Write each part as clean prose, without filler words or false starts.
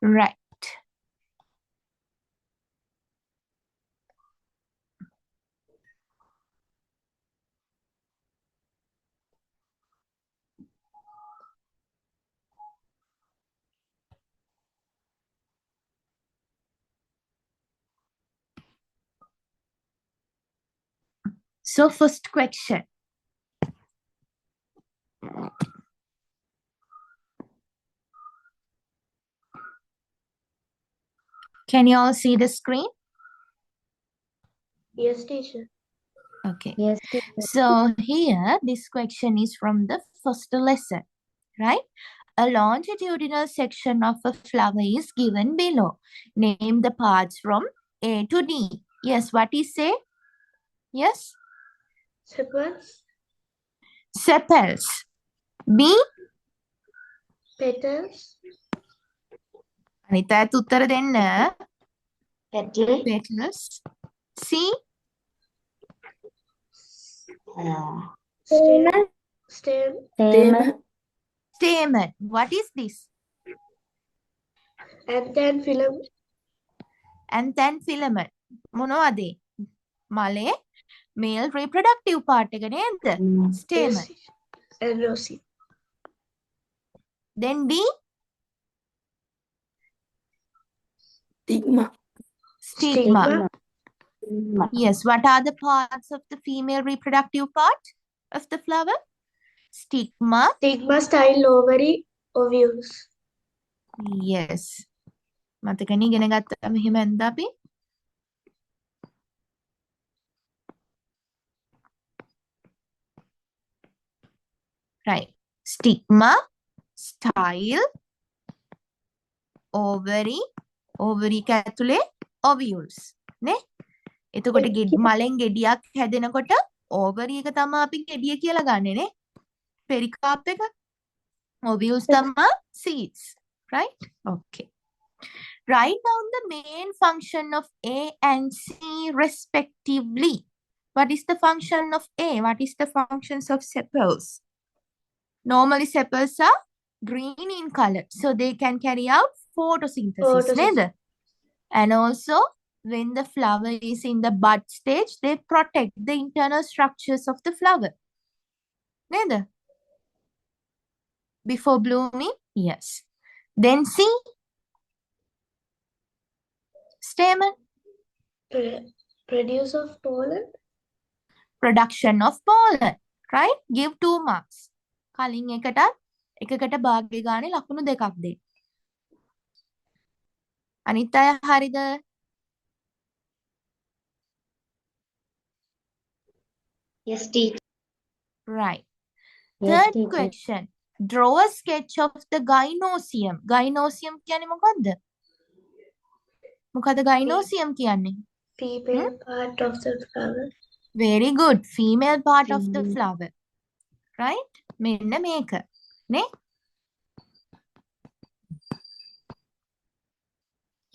Right. So first question. Can you all see the screen? Yes, teacher. Okay. Yes, teacher. So here, this question is from the first lesson, right? A longitudinal section of a flower is given below. Name the parts from A to D. Yes, what is A? Yes? Sepals, Sepals. B? petals, අනිත් උත්තර දෙන්න. Petal. Petals. C? stem, stem, Stamen. Stamen. What is this? and then filament, And then filament. මොනවද? මලේ male reproductive part එක නේද? Stamen. and rosette. Then D? Stigma. Stigma. Stigma. Yes, what are the parts of the female reproductive part of the flower? Stigma. Stigma, style, ovary, ovules. Yes. මතකනේ ඉගෙන ගත්තා මෙහෙම ඇන්ද අපි? Right. Stigma, style, ovary, ovary එක ඇතුලේ ovules නේ? එතකොට මලෙන් ගෙඩියක් හැදෙනකොට ovary එක තමයි අපි ගෙඩිය කියලා ගන්නෙ නේ? pericarp එක. Ovules තමයි seeds, right? Okay. Write down the main function of A and C respectively. What is the function of A? What is the functions of sepals? Normally sepals are green in color, so they can carry out photosynthesis. Neither. And also, when the flower is in the bud stage, they protect the internal structures of the flower. Neither. Before blooming, yes. Then C. Stamen. Produce of pollen. Production of pollen. Right? Give 2 marks. කලින් එකකට භාග්‍ය ගානේ ලකුණු දෙකක් දෙන්න. අනිත් අය හරිද? Yes, teacher. Right. Yes, Third teacher. question. Draw a sketch of the gynoecium. Gynoecium කියන්නේ මොකද්ද? මොකද gynoecium කියන්නේ? Female part of the flower. Very good. Female part of the flower. Right? මෙන්න මේක. නේ?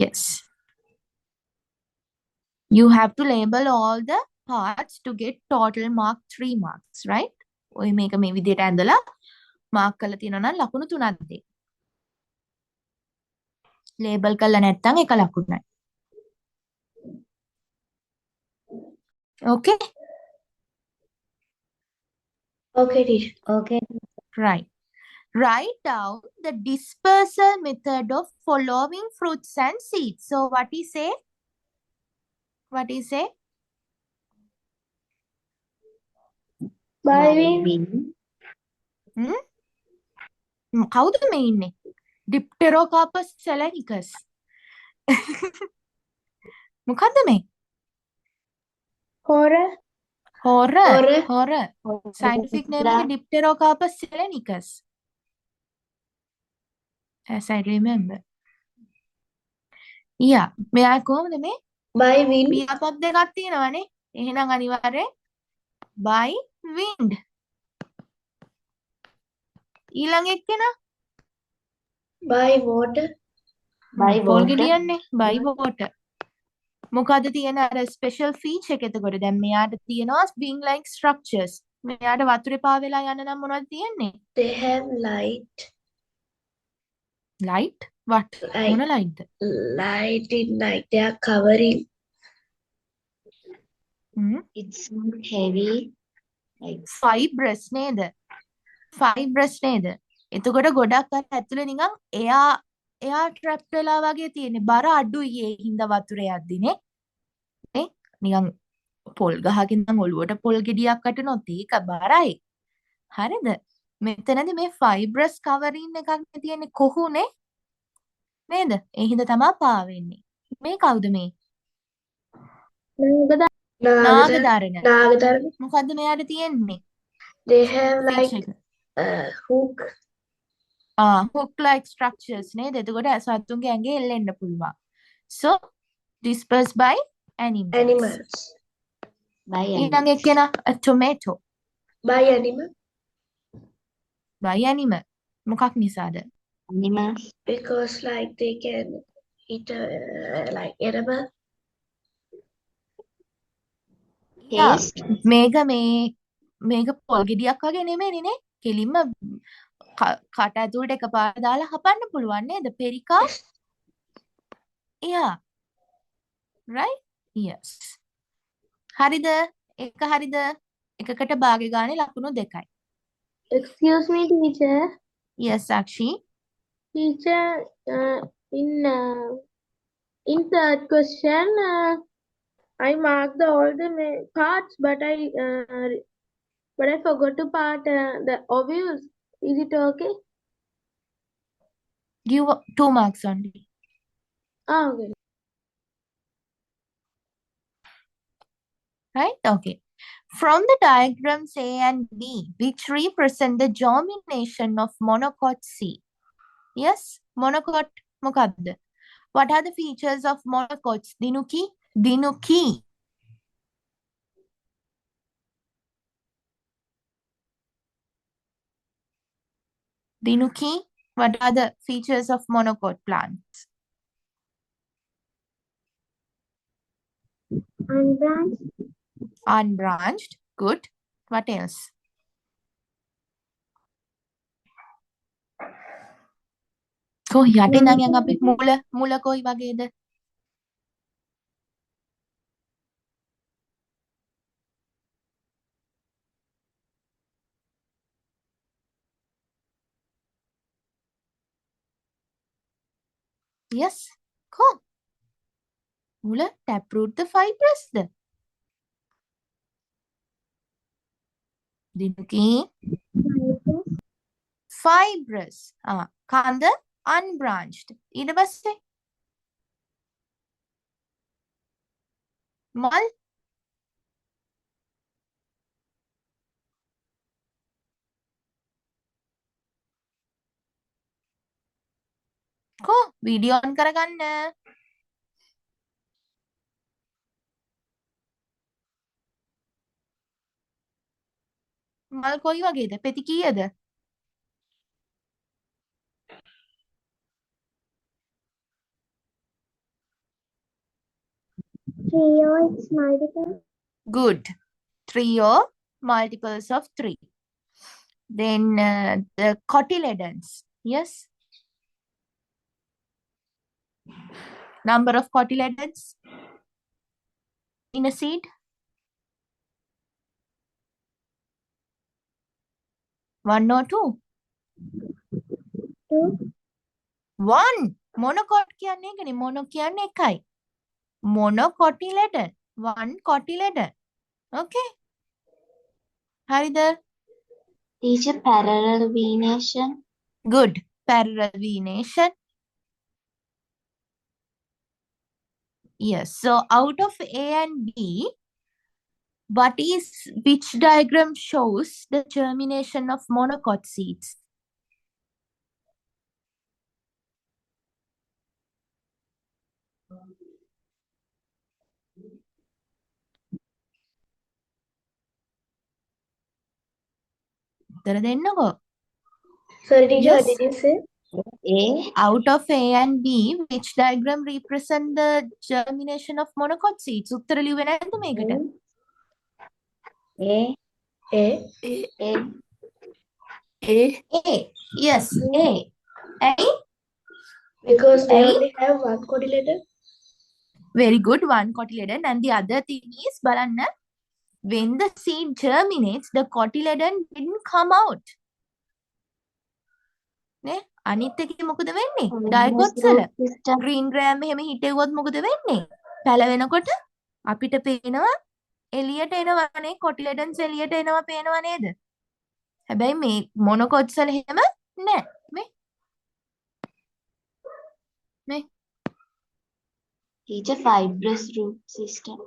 Yes. You have to label all the parts to get total mark 3 marks, right? ඔය මේක මේ විදිහට ඇඳලා මාක් කරලා තියෙනවා නම් ලකුණු 3ක් දෙන්න. ලේබල් කරලා නැත්නම් 1 ලකුණයි. Okay? Okay, teacher. Okay. Right. Write down the dispersal method of following fruits and seeds. So what is A? What is A? By wind. කවුද මේ ඉන්නේ? Dipterocarpus selanicus. මොකද්ද මේ? Horror. Horror. Scientific name එක Dipterocarpus selanicus. As I remember. Yeah. මෙයා කොහොමද මේ? By wind. පියාපත් දෙකක් තියෙනවානේ. එහෙනම් අනිවාර්යෙන් by wind. ඊළඟ එක්කෙනා By water. By පොල් water. ගෙඩියන්නේ by water. මොකද්ද තියෙන අර ස්පෙෂල් ෆීචර් එක එතකොට දැන් මෙයාට තියෙනවා wing like structures. මෙයාට වතුරේ පා වෙලා යන්න නම් මොනවද තියෙන්නේ? They have light. Light. what Like මොන lightද light in night, they are covering. It's not heavy. Like fibrous නේද fibrous නේද එතකොට ගොඩක් අර ඇතුලේ නිකන් එයා ට්‍රැප් වෙලා වගේ තියෙන්නේ බර අඩුයි ඒ හින්දා වතුරේ යද්දි නේ නිකන් පොල් ගහක ඉඳන් ඔලුවට පොල් ගෙඩියක් වටනොත් ඒක බරයි හරිද මෙතනදී මේ fibrous covering එකක් තියෙන්නේ කොහුනේ නේද ඒ හින්දා තමයි පාවෙන්නේ මේ කවුද මේ නාගදරණ Nagadharma. මොකද්ද මෙයාට තියෙන්නේ They have like feature එක hook. hook like structures නේද එතකොට සත්තුන්ගේ ඇඟේ එල්ලෙන්න පුළුවන් so dispersed by animals Animals. by ඊළඟ එක්කෙනා a tomato By animal. by animal මොකක් නිසාද animals. Because like they can eat like edible. යා Taste. මේක පොල් ගෙඩියක් වගේ නෙමෙයිනේ නේ කෙලින්ම කට ඇතුළට එකපාර දාලා හපන්න පුළුවන් නේද පෙරිකා යා right yes හරිද එක හරිද එකකට භාගය ගානේ ලකුණු දෙකයි Excuse me, teacher. yes Sakshi Teacher, in third question, I marked all the parts, but I forgot to part the ovules. Is it okay? give 2 marks only Okay. right okay from the diagrams A and B which represent the germination of monocot seed yes monocot මොකක්ද what are the features of monocots dinuki what are the features of monocot plants unbranched good what else කොහි යට ඉඳන් අපි මුල කොයි වගේද yes කො මුල taproot the fibrous the දිනුකි fibrous කන්ද unbranched ඊට පස්සේ මල් කො වීඩියෝ on කරගන්න මල් කොයි වගේද පෙති කීයද Trio, it's multiple. good 3 or multiples of 3 then the cotyledons yes number of cotyledons in a seed one or two one monocot කියන්නේ ඒකනේ mono කියන්නේ එකයි monocotyledon one cotyledon okay හරිද Teacher, parallel venation. good parallel venation yes so out of A and B which diagram shows the germination of monocot seeds උත්තර දෙන්නකෝ Sorry, teacher, Yes. what did you say? A. out of A and B which diagram represent the germination of monocot seeds උත්තර ලිව්වේ නැද්ද මේකට A. A. A. A yes A ඇයි Because they A. only have one cotyledon. Very good, one cotyledon. And the other thing is, බලන්න, when the seed germinates, the cotyledon didn't come out. නේ? අනිත් එකේ මොකද වෙන්නේ? Fibrous ඩයකොට්ස් වල root system. green gram එහෙම හිටෙව්වොත් මොකද වෙන්නේ? පැලවෙනකොට අපිට පේනවා එළියට එනවනේ, කොටිලෙඩන්ස් එළියට එනවා පේනවා නේද? හැබැයි මේ මොනොකොට්ස් වල එහෙම නැහැ. මේ Teacher, fibrous root system.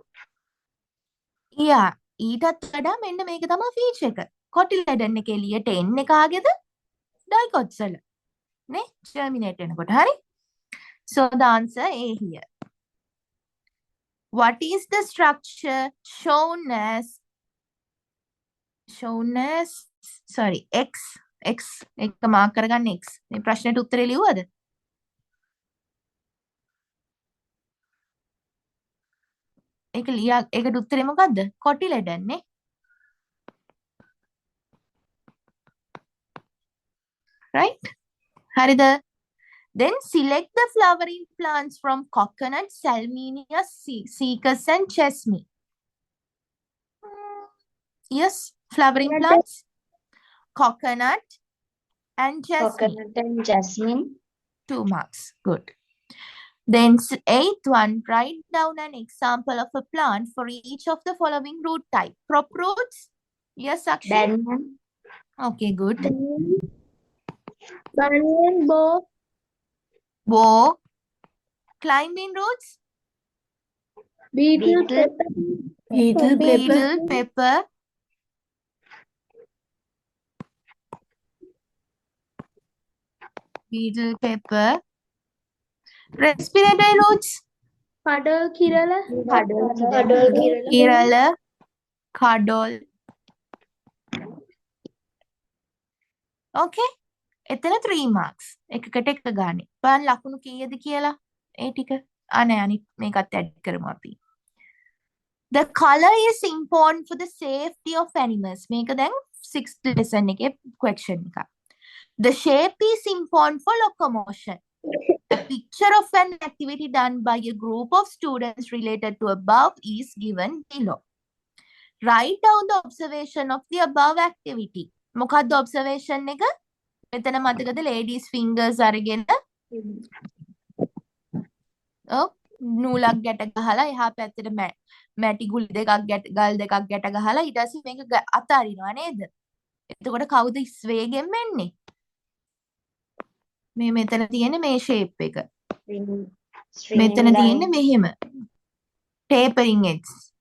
යා ඊටත් වඩා මෙන්න මේක තමයි ෆීචර් එක. කොටිලෙඩන් එක එළියට එන්නේ කාගේද? ඩයිකොට්ස් වල. නේ? ජර්මිනේට් වෙනකොට. හරි? So the answer A here. What is the structure shown as sorry x එක මාක් කරගන්න x. මේ ප්‍රශ්නෙට උත්තරේ ලියුවද? ඒකට උත්තරේ මොකද්ද? කොටිලෙඩන් නේ. Right? හරිද? Then select the flowering plants from coconut, salminia, ficus and chesney. Yes, flowering plants. Coconut and jasmine. Coconut and jasmine. 2 marks. Good. Then 8th one, write down an example of a plant for each of the following root type. Crop roots? Yes, Akshay? Banyan. Okay, good. Banyan, Bow. Climbing roots? beetle, Beetle. Beetle, pepper. Beetle, pepper. Respiratory roots? puddle, kirala, Puddle. Kerala, Kadol. Okay. එතන 3 marks. එකකට එක ගානේ. බලන්න ලකුණු කීයද කියලා. ඒ ටික. නෑ අනිත් මේකත් ඇඩ් කරමු අපි. The color is important for the safety of animals. මේක දැන් 6th lesson එකේ question එක. The shape is important for locomotion. A picture of an activity done by a group of students related to above is given below. Write down the observation of the above activity. මොකක්ද observation එක? මෙතන මතකද ladies fingers අරගෙන නූලක් ගැට ගහලා එහා පැත්තට මැටි ගුලි දෙකක් ගල් දෙකක් ගැට ගහලා ඊට පස්සේ මේක අතාරිනවා නේද? එතකොට කවුද ස්වේගෙන් වෙන්නේ? මේ මෙතන තියෙන මේ shape එක. මෙතන තියෙන්නේ මෙහෙම. tapering edges.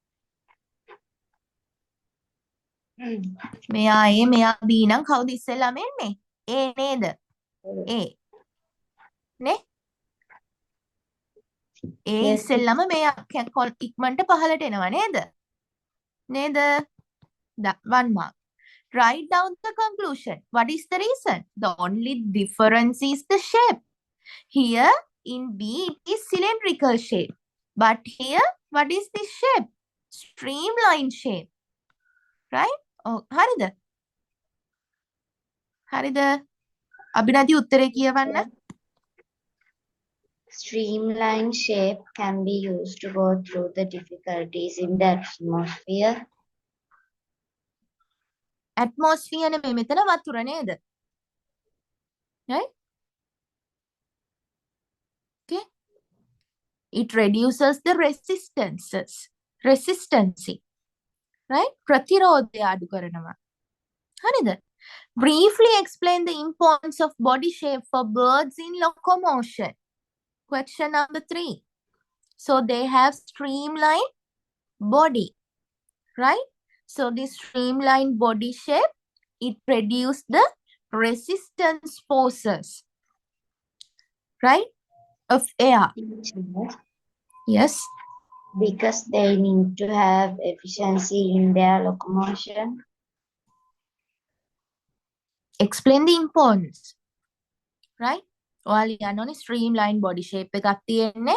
මෙයා A මෙයා B නම් කවුද ඉස්සෙල්ලාම එන්නේ? A නේද? A. නේ? A ඉස්සෙල්ලාම මෙයා ඉක්මනට පහළට එනවා නේද? නේද? 1 mark. Write down the conclusion. What is the reason? The only difference is the shape. Here in B it is cylindrical shape. But here what is this shape? Streamline shape. Right? Oh, හරිද? හරිද? අභිනදී උත්තරේ කියවන්න. Streamline shape can be used to go through the difficulties in the atmosphere. Atmosphere නෙමෙයි මෙතන වතුර නේද? Right? Okay. It reduces the resistancy. Right? ප්‍රතිරෝධය අඩු කරනවා. හරිද? Briefly explain the importance of body shape for birds in locomotion. Question number 3. So they have streamlined body, right? So this streamlined body shape, it produces the resistance forces, right? Of air. Yes. Because they need to have efficiency in their locomotion. Explain the importance, right? ඔයාලා යනෝනේ streamline body shape එකක් තියෙන්නේ.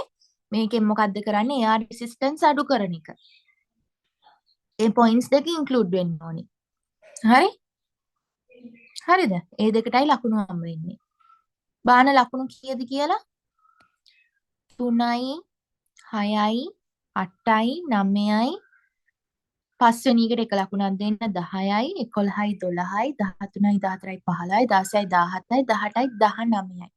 මේකෙන් මොකද්ද කරන්නේ? air resistance අඩු කරන එක. ඒ points දෙක include වෙන්න ඕනේ. හරි? හරිද? ඒ දෙකටයි ලකුණු හම් වෙන්නේ. බාන ලකුණු කීයද කියලා? 3යි 6යි 8යි 9යි පස්වෙනි එකට එක ලකුණක් දෙන්න 10යි 11යි 12යි 13යි 14යි 15යි 16යි 17යි 18යි 19යි.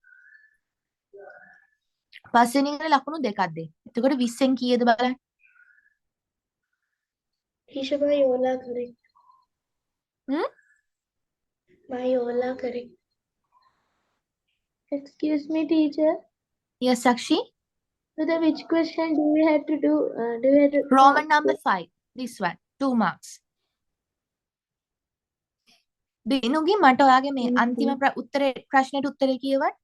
පස්වෙනි එකට ලකුණු දෙකක් දෙන්න. එතකොට 20න් කීයද බලන්න. Teacher, my Ola correct. Hmm? My Ola correct. Excuse me, teacher. Yes, Sakshi. So the which question do we have to do? Do we have to Roman number 5. This one. 2 marks. දිනුගේ මට ඔයාගේ මේ අන්තිම උත්තරේ ප්‍රශ්නෙට උත්තරේ කියවන්න.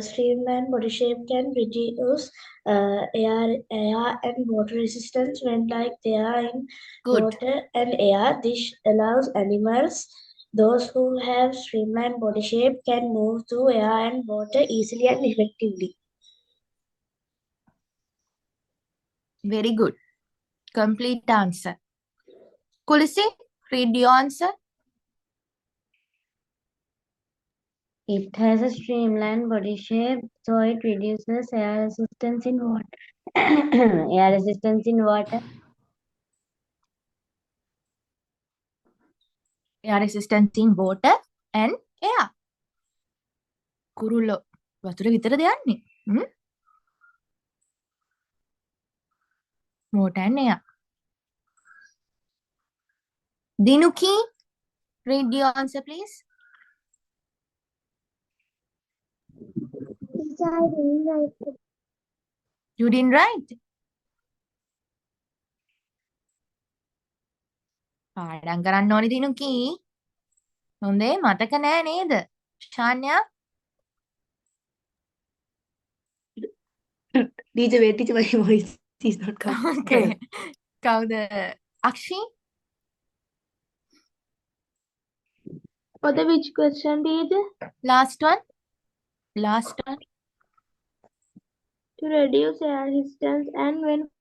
Streamline body shape can reduce air and water resistance when like they are in Good. water and air. This allows animals, those who have streamlined body shape, can move through air and water easily and effectively. Very good. Complete answer. Kulisi, read your answer. It has a streamlined body shape, so it reduces air resistance in water. Air resistance in water. Air resistance in water and air. කුරුල්ලෝ වතුර විතරද යන්නේ? හ්ම්? Water and air. Dinuki, read your answer please. You didn't write. පාඩම් කරන්න ඕනේ දිනුකි. හොඳේ මතක නෑ නේද? ශාන්‍යා Teacher, wait, teacher, my voice is not coming. Okay. කවුද? අක්ෂි? For the which question, teacher? Last one. Last one. To reduce air resistance and when